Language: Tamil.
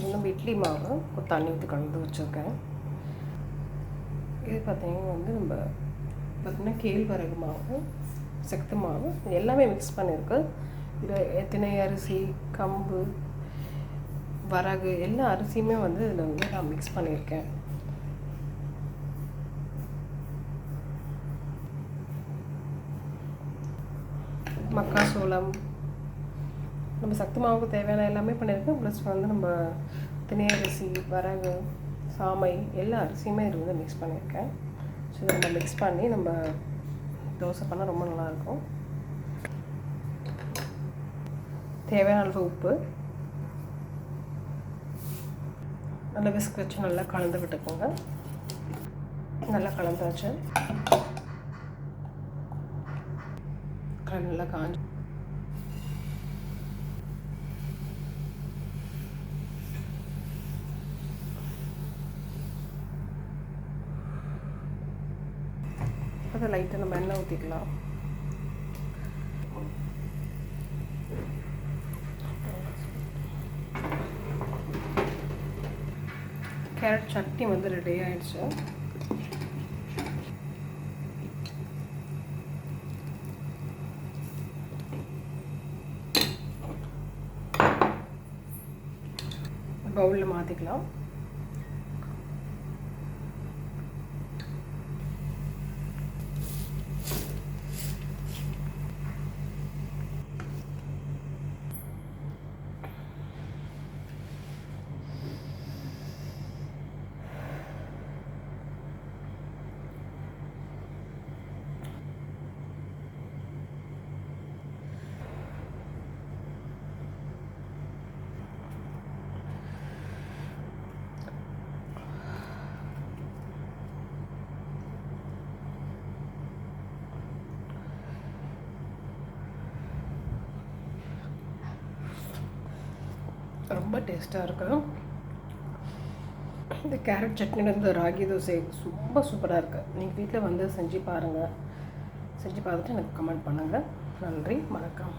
நம்ம இட்லி மாவு தண்ணி ஊற்றி கலந்து வச்சுருக்கேன். இது பார்த்திங்கன்னா நம்ம பார்த்திங்கன்னா கேழ்வரகு மாவு, சத்து மாவு எல்லாமே மிக்ஸ் பண்ணியிருக்கு. இதில் திணை அரிசி, கம்பு, வரகு எல்லா அரிசியுமே இதில் நான் மிக்ஸ் பண்ணியிருக்கேன். மக்காசோளம், நம்ம சத்து மாவுக்கு தேவையான எல்லாமே பண்ணியிருக்கேன். ப்ளஸ் நம்ம திணை அரிசி, வரகு, சாமை எல்லா அரிசியுமே இது மிக்ஸ் பண்ணியிருக்கேன். ஸோ இதை நம்ம மிக்ஸ் பண்ணி நம்ம தோசை பண்ணால் ரொம்ப நல்லாயிருக்கும். தேவையான அளவு உப்பு, நல்லா விஸ்க் வச்சு நல்லா கலந்து விட்டுக்கோங்க. நல்லா கலந்தாச்சு. நல்லா காஞ்சி அதை லைட்டாக நம்ம எண்ணெய் ஊற்றிக்கலாம். கேரட் சட்னி ரெடி ஆகிடுச்சு. பவுலில் மாற்றிக்கலாம். ரொம்ப டேஸ்ட்டாக இருக்கும். இந்த கேரட் சட்னி ராகி தோசை ரொம்ப சூப்பராக இருக்குது. நீங்கள் வீட்டில் செஞ்சு பாருங்கள். செஞ்சு பார்த்துட்டு எனக்கு கமெண்ட் பண்ணுங்கள். நன்றி, வணக்கம்.